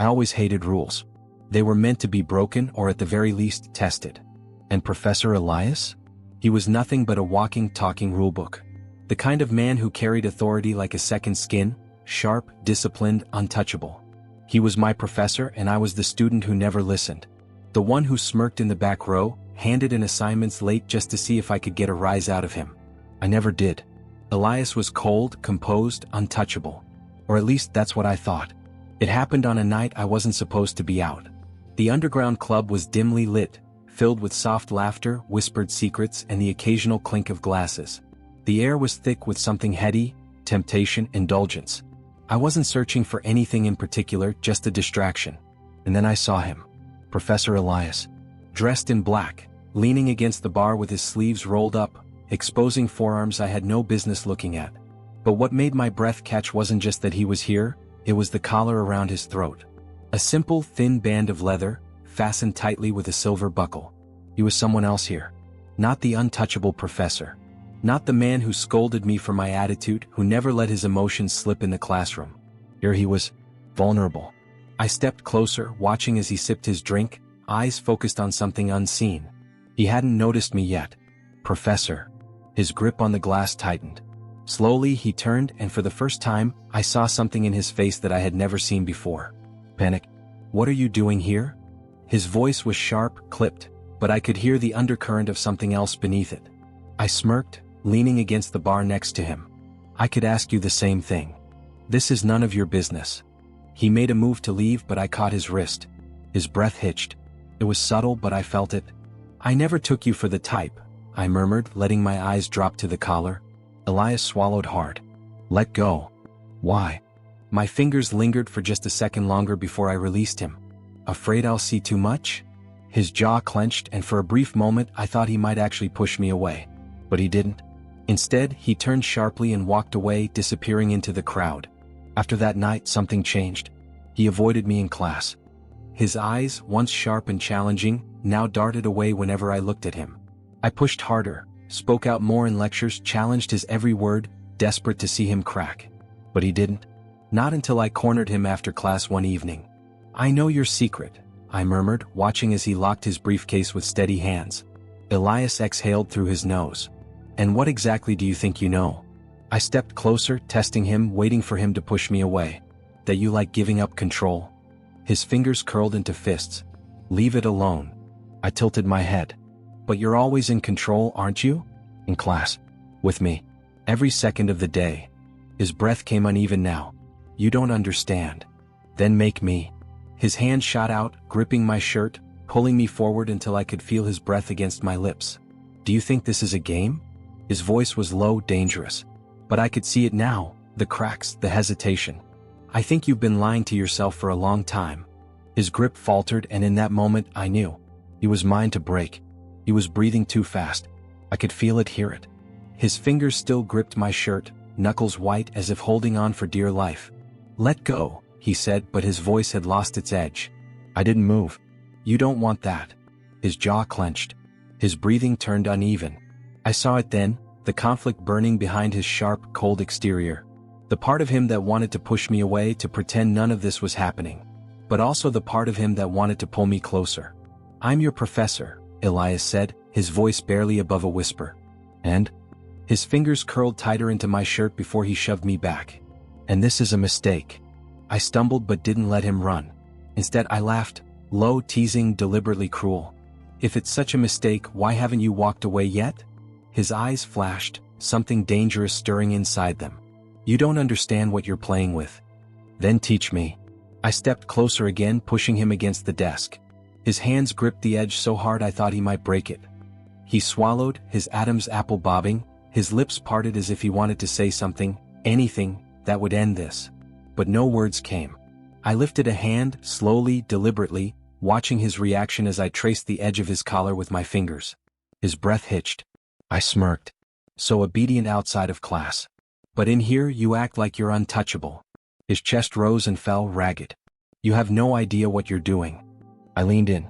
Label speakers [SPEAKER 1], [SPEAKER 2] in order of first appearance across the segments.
[SPEAKER 1] I always hated rules. They were meant to be broken or at the very least tested. And Professor Elias? He was nothing but a walking, talking rulebook. The kind of man who carried authority like a second skin, sharp, disciplined, untouchable. He was my professor and I was the student who never listened. The one who smirked in the back row, handed in assignments late just to see if I could get a rise out of him. I never did. Elias was cold, composed, untouchable. Or at least that's what I thought. It happened on a night I wasn't supposed to be out. The underground club was dimly lit, filled with soft laughter, whispered secrets, and the occasional clink of glasses. The air was thick with something heady, temptation, indulgence. I wasn't searching for anything in particular, just a distraction. And then I saw him. Professor Elias. Dressed in black, leaning against the bar with his sleeves rolled up, exposing forearms I had no business looking at. But what made my breath catch wasn't just that he was here, it was the collar around his throat. A simple, thin band of leather, fastened tightly with a silver buckle. He was someone else here. Not the untouchable professor. Not the man who scolded me for my attitude, who never let his emotions slip in the classroom. Here he was, vulnerable. I stepped closer, watching as he sipped his drink, eyes focused on something unseen. He hadn't noticed me yet. Professor. His grip on the glass tightened. Slowly he turned and for the first time, I saw something in his face that I had never seen before. Panic. What are you doing here? His voice was sharp, clipped, but I could hear the undercurrent of something else beneath it. I smirked, leaning against the bar next to him. I could ask you the same thing. This is none of your business. He made a move to leave but I caught his wrist. His breath hitched. It was subtle but I felt it. I never took you for the type, I murmured, letting my eyes drop to the collar. Elias swallowed hard. Let go. Why? My fingers lingered for just a second longer before I released him. Afraid I'll see too much? His jaw clenched and for a brief moment I thought he might actually push me away. But he didn't. Instead, he turned sharply and walked away, disappearing into the crowd. After that night, something changed. He avoided me in class. His eyes, once sharp and challenging, now darted away whenever I looked at him. I pushed harder, spoke out more in lectures, challenged his every word, desperate to see him crack. But he didn't. Not until I cornered him after class one evening. I know your secret, I murmured, watching as he locked his briefcase with steady hands. Elias exhaled through his nose. And what exactly do you think you know? I stepped closer, testing him, waiting for him to push me away. That you like giving up control? His fingers curled into fists. Leave it alone. I tilted my head. But you're always in control, aren't you? In class. With me. Every second of the day. His breath came uneven now. You don't understand. Then make me. His hand shot out, gripping my shirt, pulling me forward until I could feel his breath against my lips. Do you think this is a game? His voice was low, dangerous. But I could see it now, the cracks, the hesitation. I think you've been lying to yourself for a long time. His grip faltered and in that moment I knew. He was mine to break. He was breathing too fast. I could feel it, hear it. His fingers still gripped my shirt, knuckles white as if holding on for dear life. Let go, he said, but his voice had lost its edge. I didn't move. You don't want that. His jaw clenched. His breathing turned uneven. I saw it then, the conflict burning behind his sharp, cold exterior. The part of him that wanted to push me away, to pretend none of this was happening. But also the part of him that wanted to pull me closer. I'm your professor, Elias said, his voice barely above a whisper. And? His fingers curled tighter into my shirt before he shoved me back. And this is a mistake. I stumbled but didn't let him run. Instead I laughed, low, teasing, deliberately cruel. If it's such a mistake, why haven't you walked away yet? His eyes flashed, something dangerous stirring inside them. You don't understand what you're playing with. Then teach me. I stepped closer again, pushing him against the desk. His hands gripped the edge so hard I thought he might break it. He swallowed, his Adam's apple bobbing, his lips parted as if he wanted to say something, anything, that would end this. But no words came. I lifted a hand, slowly, deliberately, watching his reaction as I traced the edge of his collar with my fingers. His breath hitched. I smirked. So obedient outside of class. But in here you act like you're untouchable. His chest rose and fell, ragged. You have no idea what you're doing. I leaned in.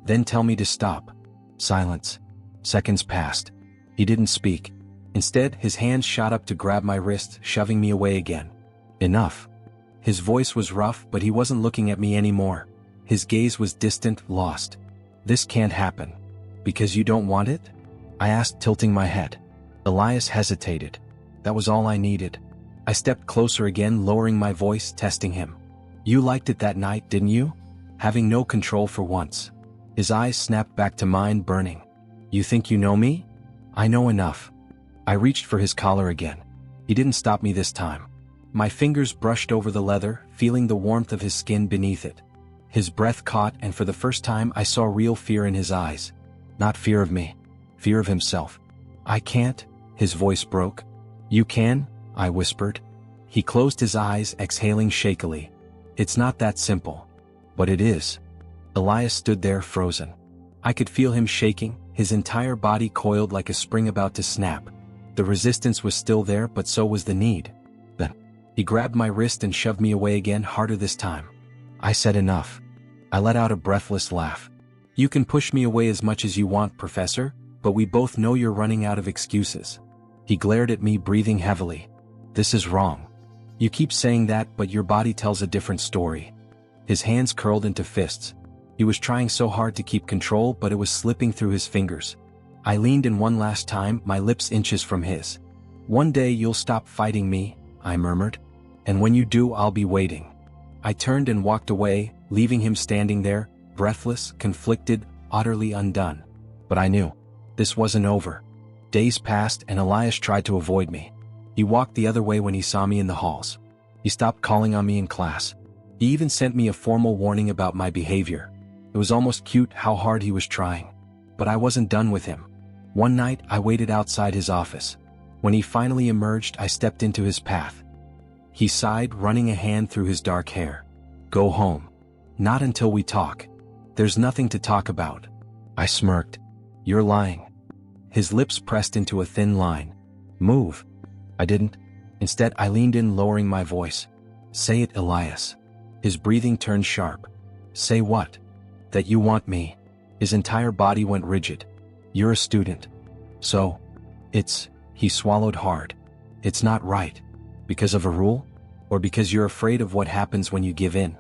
[SPEAKER 1] Then tell me to stop. Silence. Seconds passed. He didn't speak. Instead, his hands shot up to grab my wrist, shoving me away again. Enough. His voice was rough, but he wasn't looking at me anymore. His gaze was distant, lost. "This can't happen. Because you don't want it?" I asked, tilting my head. Elias hesitated. That was all I needed. I stepped closer again, lowering my voice, testing him. "You liked it that night, didn't you?" Having no control for once. His eyes snapped back to mine, burning. "You think you know me?" "I know enough." I reached for his collar again. He didn't stop me this time. My fingers brushed over the leather, feeling the warmth of his skin beneath it. His breath caught, and for the first time I saw real fear in his eyes. Not fear of me. Fear of himself. "I can't," his voice broke. "You can," I whispered. He closed his eyes, exhaling shakily. "It's not that simple." "But it is." Elias stood there, frozen. I could feel him shaking, his entire body coiled like a spring about to snap. The resistance was still there, but so was the need. Then, he grabbed my wrist and shoved me away again, harder this time. I said enough. I let out a breathless laugh. "You can push me away as much as you want, Professor, but we both know you're running out of excuses." He glared at me, breathing heavily. "This is wrong. You keep saying that, but your body tells a different story." His hands curled into fists. He was trying so hard to keep control, but it was slipping through his fingers. I leaned in one last time, my lips inches from his. "One day you'll stop fighting me," I murmured. "And when you do, I'll be waiting." I turned and walked away, leaving him standing there, breathless, conflicted, utterly undone. But I knew. This wasn't over. Days passed and Elias tried to avoid me. He walked the other way when he saw me in the halls. He stopped calling on me in class. He even sent me a formal warning about my behavior. It was almost cute how hard he was trying. But I wasn't done with him. One night, I waited outside his office. When he finally emerged, I stepped into his path. He sighed, running a hand through his dark hair. "Go home. Not until we talk. There's nothing to talk about." I smirked. "You're lying." His lips pressed into a thin line. "Move." I didn't. Instead, I leaned in, lowering my voice. "Say it, Elias." His breathing turned sharp. "Say what?" "That you want me." His entire body went rigid. "You're a student. So, he swallowed hard. "It's not right. Because of a rule? Or because you're afraid of what happens when you give in?"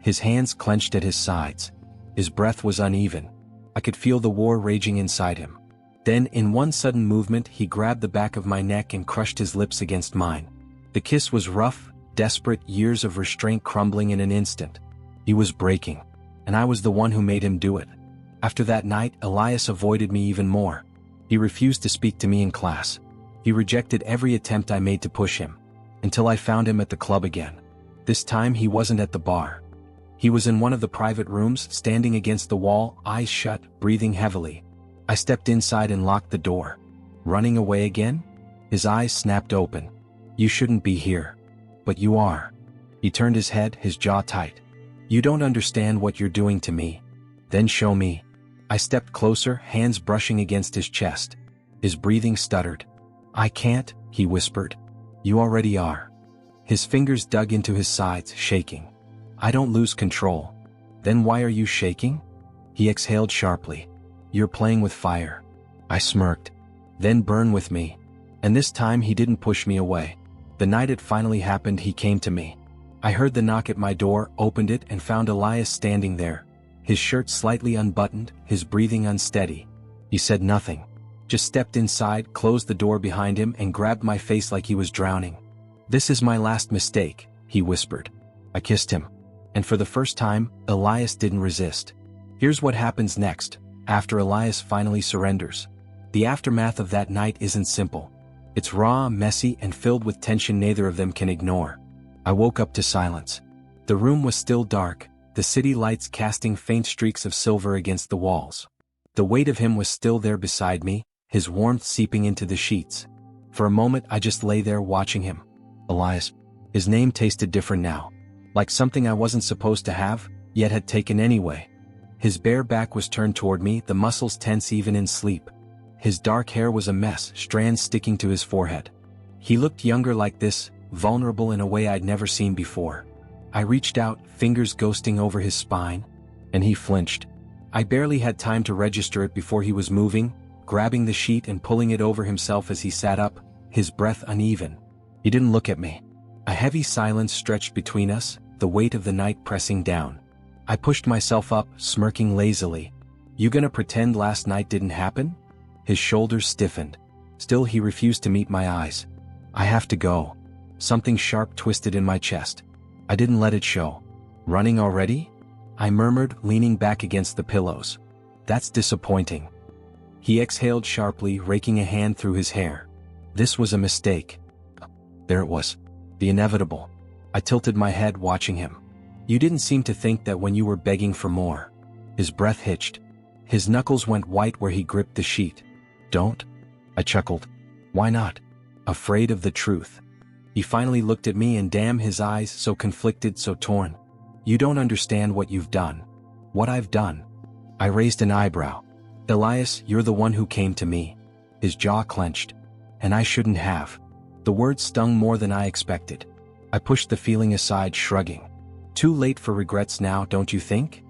[SPEAKER 1] His hands clenched at his sides. His breath was uneven. I could feel the war raging inside him. Then, in one sudden movement, he grabbed the back of my neck and crushed his lips against mine. The kiss was rough, desperate, years of restraint crumbling in an instant. He was breaking. And I was the one who made him do it. After that night, Elias avoided me even more. He refused to speak to me in class. He rejected every attempt I made to push him. Until I found him at the club again. This time he wasn't at the bar. He was in one of the private rooms, standing against the wall, eyes shut, breathing heavily. I stepped inside and locked the door. "Running away again?" His eyes snapped open. "You shouldn't be here. But you are." He turned his head, his jaw tight. "You don't understand what you're doing to me. Then show me." I stepped closer, hands brushing against his chest. His breathing stuttered. "I can't," he whispered. "You already are." His fingers dug into his sides, shaking. "I don't lose control." "Then why are you shaking?" He exhaled sharply. "You're playing with fire." I smirked. "Then burn with me." And this time he didn't push me away. The night it finally happened, he came to me. I heard the knock at my door, opened it, and found Elias standing there. His shirt slightly unbuttoned, his breathing unsteady. He said nothing. Just stepped inside, closed the door behind him, and grabbed my face like he was drowning. "This is my last mistake," he whispered. I kissed him. And for the first time, Elias didn't resist. Here's what happens next, after Elias finally surrenders. The aftermath of that night isn't simple. It's raw, messy, and filled with tension neither of them can ignore. I woke up to silence. The room was still dark, the city lights casting faint streaks of silver against the walls. The weight of him was still there beside me, his warmth seeping into the sheets. For a moment I just lay there watching him. Elias. His name tasted different now. Like something I wasn't supposed to have, yet had taken anyway. His bare back was turned toward me, the muscles tense even in sleep. His dark hair was a mess, strands sticking to his forehead. He looked younger like this, vulnerable in a way I'd never seen before. I reached out, fingers ghosting over his spine, and he flinched. I barely had time to register it before he was moving, grabbing the sheet and pulling it over himself as he sat up, his breath uneven. He didn't look at me. A heavy silence stretched between us, the weight of the night pressing down. I pushed myself up, smirking lazily. You gonna pretend last night didn't happen? His shoulders stiffened. Still he refused to meet my eyes. I have to go. Something sharp twisted in my chest. I didn't let it show. Running already? I murmured, leaning back against the pillows. That's disappointing. He exhaled sharply, raking a hand through his hair. This was a mistake. There it was. The inevitable. I tilted my head, watching him. You didn't seem to think that when you were begging for more. His breath hitched. His knuckles went white where he gripped the sheet. Don't? I chuckled. Why not? Afraid of the truth. He finally looked at me, and damn, his eyes, so conflicted, so torn. You don't understand what you've done. What I've done. I raised an eyebrow. Elias, you're the one who came to me. His jaw clenched. And I shouldn't have. The words stung more than I expected. I pushed the feeling aside, shrugging. Too late for regrets now, don't you think?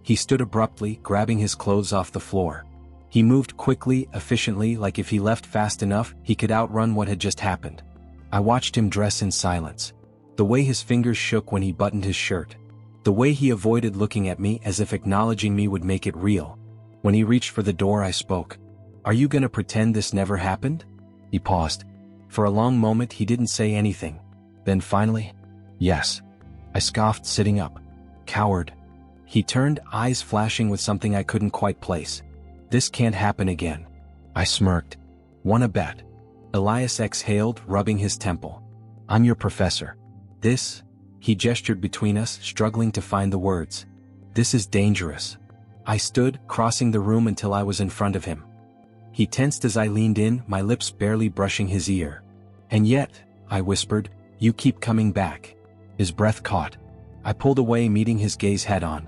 [SPEAKER 1] He stood abruptly, grabbing his clothes off the floor. He moved quickly, efficiently, like if he left fast enough, he could outrun what had just happened. I watched him dress in silence. The way his fingers shook when he buttoned his shirt. The way he avoided looking at me as if acknowledging me would make it real. When he reached for the door, I spoke. Are you gonna pretend this never happened? He paused. For a long moment he didn't say anything. Then finally, yes. I scoffed, sitting up. Coward. He turned, eyes flashing with something I couldn't quite place. This can't happen again. I smirked. Wanna bet? Elias exhaled, rubbing his temple. I'm your professor. This? He gestured between us, struggling to find the words. This is dangerous. I stood, crossing the room until I was in front of him. He tensed as I leaned in, my lips barely brushing his ear. And yet, I whispered, you keep coming back. His breath caught. I pulled away, meeting his gaze head-on.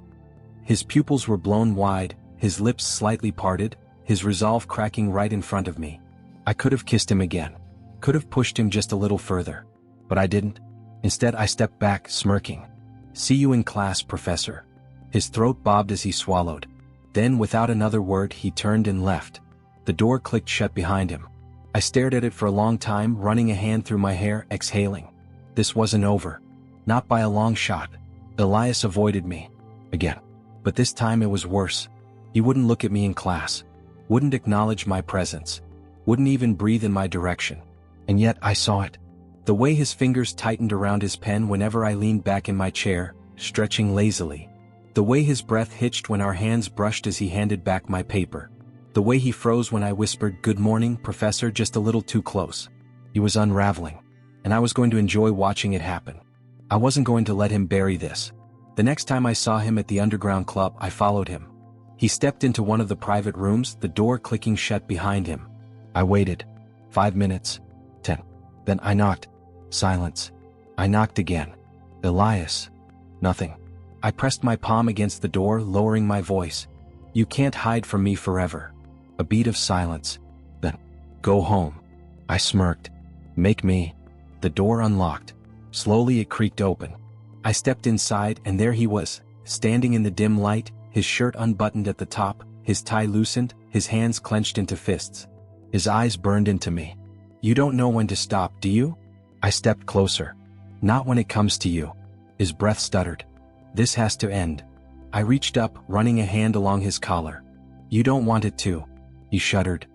[SPEAKER 1] His pupils were blown wide, his lips slightly parted, his resolve cracking right in front of me. I could have kissed him again. Could have pushed him just a little further. But I didn't. Instead, I stepped back, smirking. See you in class, Professor. His throat bobbed as he swallowed. Then, without another word, he turned and left. The door clicked shut behind him. I stared at it for a long time, running a hand through my hair, exhaling. This wasn't over. Not by a long shot. Elias avoided me. Again. But this time it was worse. He wouldn't look at me in class. Wouldn't acknowledge my presence. Wouldn't even breathe in my direction. And yet I saw it. The way his fingers tightened around his pen whenever I leaned back in my chair, stretching lazily. The way his breath hitched when our hands brushed as he handed back my paper. The way he froze when I whispered, "Good morning, Professor," just a little too close. He was unraveling. And I was going to enjoy watching it happen. I wasn't going to let him bury this. The next time I saw him at the underground club, I followed him. He stepped into one of the private rooms, the door clicking shut behind him. I waited. 5 minutes. 10. Then I knocked. Silence. I knocked again. Elias. Nothing. I pressed my palm against the door, lowering my voice. You can't hide from me forever. A beat of silence. Then, go home. I smirked. Make me. The door unlocked. Slowly it creaked open. I stepped inside, and there he was, standing in the dim light, his shirt unbuttoned at the top, his tie loosened, his hands clenched into fists. His eyes burned into me. You don't know when to stop, do you? I stepped closer. Not when it comes to you. His breath stuttered. This has to end. I reached up, running a hand along his collar. You don't want it to. He shuddered.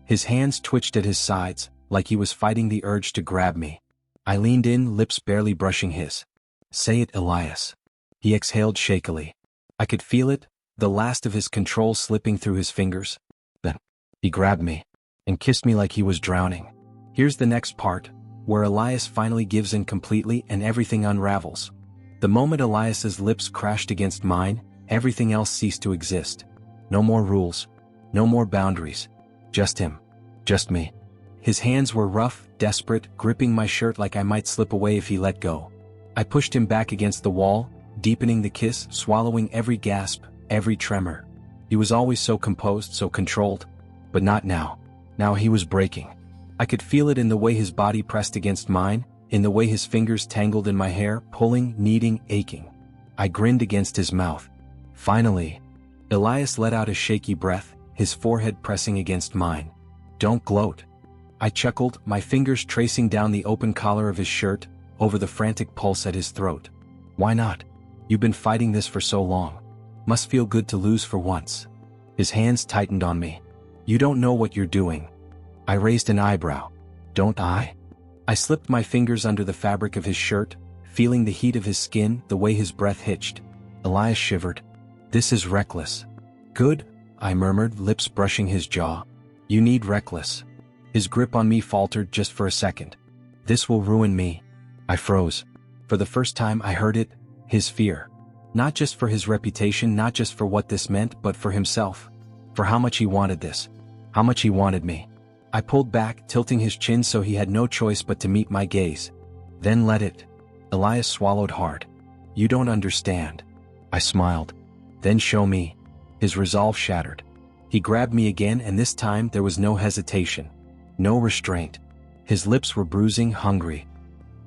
[SPEAKER 1] His hands twitched at his sides, like he was fighting the urge to grab me. I leaned in, lips barely brushing his. Say it, Elias. He exhaled shakily. I could feel it, the last of his control slipping through his fingers. Then, he grabbed me and kissed me like he was drowning. Here's the next part, where Elias finally gives in completely and everything unravels. The moment Elias's lips crashed against mine, everything else ceased to exist. No more rules. No more boundaries. Just him. Just me. His hands were rough, desperate, gripping my shirt like I might slip away if he let go. I pushed him back against the wall, deepening the kiss, swallowing every gasp, every tremor. He was always so composed, so controlled. But not now. Now he was breaking. I could feel it in the way his body pressed against mine, in the way his fingers tangled in my hair, pulling, kneading, aching. I grinned against his mouth. Finally. Elias let out a shaky breath, his forehead pressing against mine. Don't gloat. I chuckled, my fingers tracing down the open collar of his shirt, over the frantic pulse at his throat. Why not? You've been fighting this for so long. Must feel good to lose for once. His hands tightened on me. You don't know what you're doing. I raised an eyebrow. Don't I? I slipped my fingers under the fabric of his shirt, feeling the heat of his skin, the way his breath hitched. Elias shivered. This is reckless. Good, I murmured, lips brushing his jaw. You need reckless. His grip on me faltered just for a second. This will ruin me. I froze. For the first time I heard it, his fear. Not just for his reputation, not just for what this meant, but for himself. For how much he wanted this. How much he wanted me. I pulled back, tilting his chin so he had no choice but to meet my gaze. Then let it. Elias swallowed hard. You don't understand. I smiled. Then show me. His resolve shattered. He grabbed me again, and this time there was no hesitation. No restraint. His lips were bruising, hungry.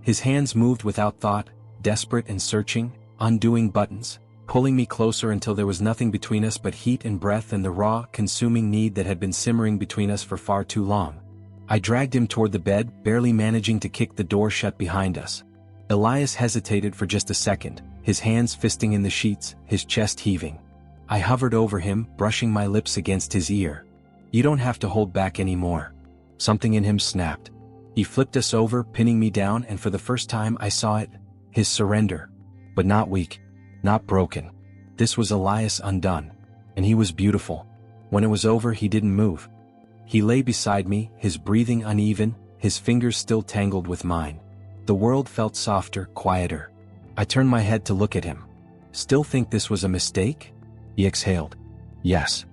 [SPEAKER 1] His hands moved without thought, desperate and searching, undoing buttons, pulling me closer until there was nothing between us but heat and breath and the raw, consuming need that had been simmering between us for far too long. I dragged him toward the bed, barely managing to kick the door shut behind us. Elias hesitated for just a second, his hands fisting in the sheets, his chest heaving. I hovered over him, brushing my lips against his ear. You don't have to hold back anymore. Something in him snapped. He flipped us over, pinning me down, and for the first time I saw it, his surrender. But not weak. Not broken. This was Elias undone. And he was beautiful. When it was over, he didn't move. He lay beside me, his breathing uneven, his fingers still tangled with mine. The world felt softer, quieter. I turned my head to look at him. Still think this was a mistake? He exhaled. Yes.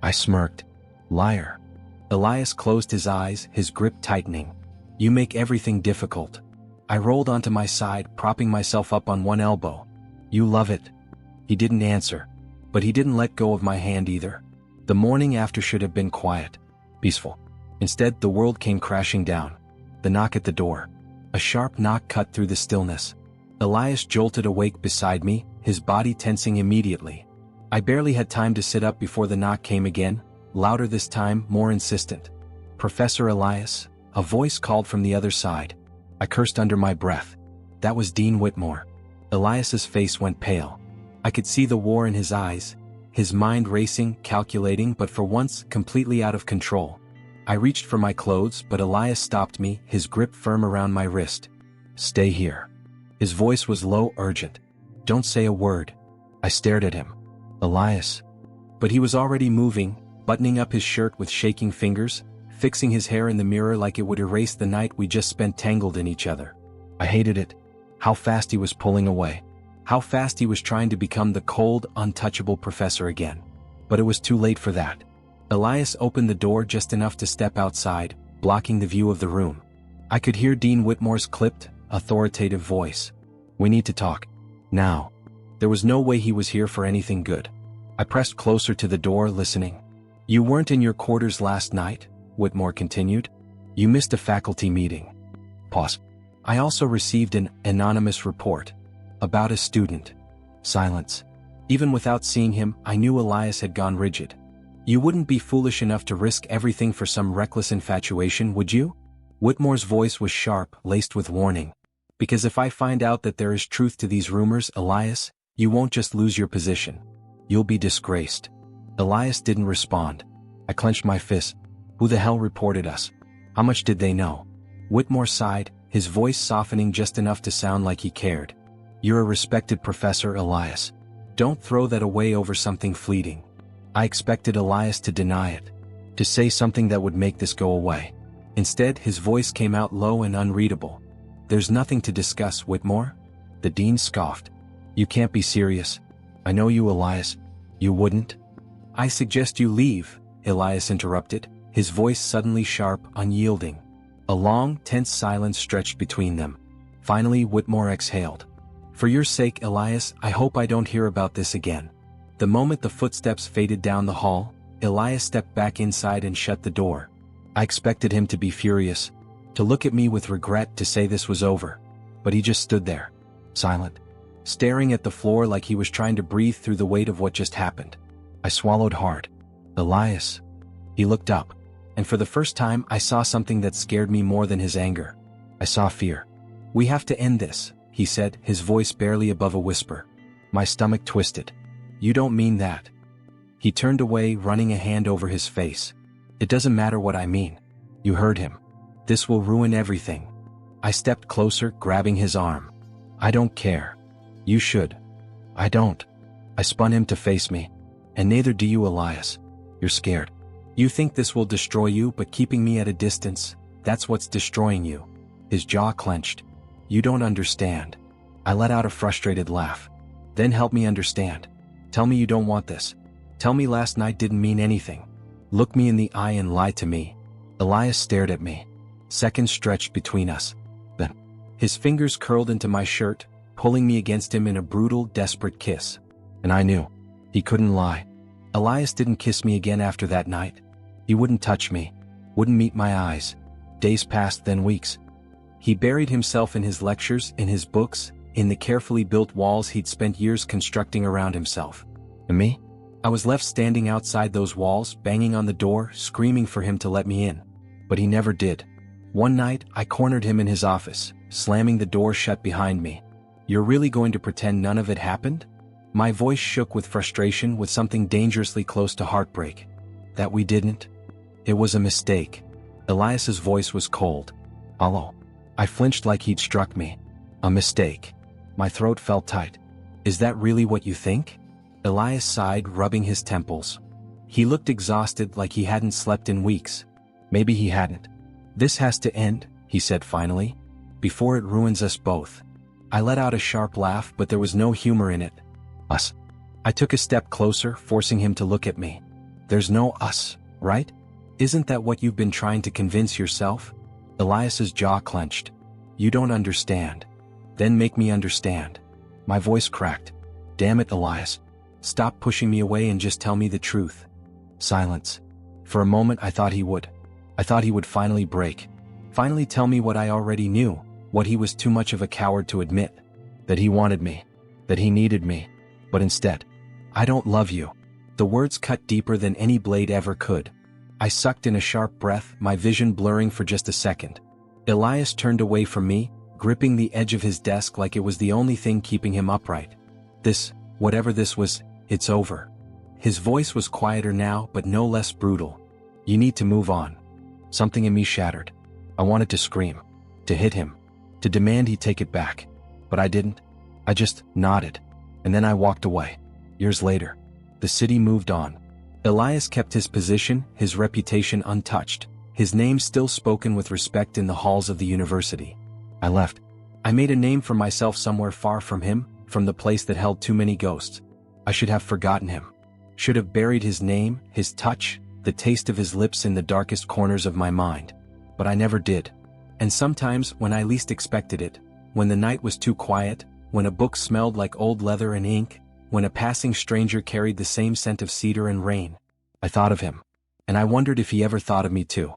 [SPEAKER 1] I smirked. Liar. Elias closed his eyes, his grip tightening. You make everything difficult. I rolled onto my side, propping myself up on one elbow. You love it. He didn't answer. But he didn't let go of my hand either. The morning after should have been quiet. Peaceful. Instead, the world came crashing down. The knock at the door. A sharp knock cut through the stillness. Elias jolted awake beside me, his body tensing immediately. I barely had time to sit up before the knock came again, louder this time, more insistent. Professor Elias, a voice called from the other side. I cursed under my breath. That was Dean Whitmore. Elias's face went pale. I could see the war in his eyes, his mind racing, calculating, but for once, completely out of control. I reached for my clothes, but Elias stopped me, his grip firm around my wrist. Stay here. His voice was low, urgent. Don't say a word. I stared at him. Elias. But he was already moving, buttoning up his shirt with shaking fingers, fixing his hair in the mirror like it would erase the night we just spent tangled in each other. I hated it. How fast he was pulling away. How fast he was trying to become the cold, untouchable professor again. But it was too late for that. Elias opened the door just enough to step outside, blocking the view of the room. I could hear Dean Whitmore's clipped, authoritative voice. We need to talk. Now. There was no way he was here for anything good. I pressed closer to the door, listening. You weren't in your quarters last night, Whitmore continued. You missed a faculty meeting. Pause. I also received an anonymous report. About a student. Silence. Even without seeing him, I knew Elias had gone rigid. You wouldn't be foolish enough to risk everything for some reckless infatuation, would you? Whitmore's voice was sharp, laced with warning. Because if I find out that there is truth to these rumors, Elias, you won't just lose your position. You'll be disgraced. Elias didn't respond. I clenched my fist. Who the hell reported us? How much did they know? Whitmore sighed, his voice softening just enough to sound like he cared. You're a respected professor, Elias. Don't throw that away over something fleeting. I expected Elias to deny it. To say something that would make this go away. Instead, his voice came out low and unreadable. There's nothing to discuss, Whitmore? The dean scoffed. You can't be serious. I know you, Elias. You wouldn't? I suggest you leave, Elias interrupted, his voice suddenly sharp, unyielding. A long, tense silence stretched between them. Finally, Whitmore exhaled. For your sake, Elias, I hope I don't hear about this again. The moment the footsteps faded down the hall, Elias stepped back inside and shut the door. I expected him to be furious, to look at me with regret, to say this was over. But he just stood there, silent, staring at the floor like he was trying to breathe through the weight of what just happened. I swallowed hard. Elias. He looked up, and for the first time I saw something that scared me more than his anger. I saw fear. "We have to end this," he said, his voice barely above a whisper. My stomach twisted. "You don't mean that." He turned away, running a hand over his face. "It doesn't matter what I mean. You heard him. This will ruin everything." I stepped closer, grabbing his arm. "I don't care. You should." "I don't." I spun him to face me. "And neither do you, Elias. You're scared. You think this will destroy you, but keeping me at a distance, that's what's destroying you." His jaw clenched. "You don't understand." I let out a frustrated laugh. "Then help me understand. Tell me you don't want this. Tell me last night didn't mean anything. Look me in the eye and lie to me." Elias stared at me. Seconds stretched between us. Then, his fingers curled into my shirt, pulling me against him in a brutal, desperate kiss. And I knew. He couldn't lie. Elias didn't kiss me again after that night. He wouldn't touch me. Wouldn't meet my eyes. Days passed, then weeks. He buried himself in his lectures, in his books, in the carefully built walls he'd spent years constructing around himself. And me? I was left standing outside those walls, banging on the door, screaming for him to let me in. But he never did. One night, I cornered him in his office, slamming the door shut behind me. "You're really going to pretend none of it happened?" My voice shook with frustration, with something dangerously close to heartbreak. "That we didn't? It was a mistake." Elias's voice was cold. "Hollow." I flinched like he'd struck me. "A mistake." My throat felt tight. "Is that really what you think?" Elias sighed, rubbing his temples. He looked exhausted, like he hadn't slept in weeks. Maybe he hadn't. "This has to end," he said finally, "before it ruins us both." I let out a sharp laugh, but there was no humor in it. "Us." I took a step closer, forcing him to look at me. "There's no us, right? Isn't that what you've been trying to convince yourself?" Elias's jaw clenched. "You don't understand." "Then make me understand." My voice cracked. "Damn it, Elias. Stop pushing me away and just tell me the truth." Silence. For a moment I thought he would. I thought he would finally break. Finally tell me what I already knew, what he was too much of a coward to admit. That he wanted me. That he needed me. But instead, "I don't love you." The words cut deeper than any blade ever could. I sucked in a sharp breath, my vision blurring for just a second. Elias turned away from me, gripping the edge of his desk like it was the only thing keeping him upright. "This, whatever this was, it's over." His voice was quieter now, but no less brutal. "You need to move on." Something in me shattered. I wanted to scream. To hit him. To demand he take it back. But I didn't. I just nodded. And then I walked away. Years later. The city moved on. Elias kept his position, his reputation untouched, his name still spoken with respect in the halls of the university. I left. I made a name for myself somewhere far from him, from the place that held too many ghosts. I should have forgotten him. Should have buried his name, his touch, the taste of his lips in the darkest corners of my mind. But I never did. And sometimes, when I least expected it, when the night was too quiet, when a book smelled like old leather and ink, when a passing stranger carried the same scent of cedar and rain, I thought of him. And I wondered if he ever thought of me too.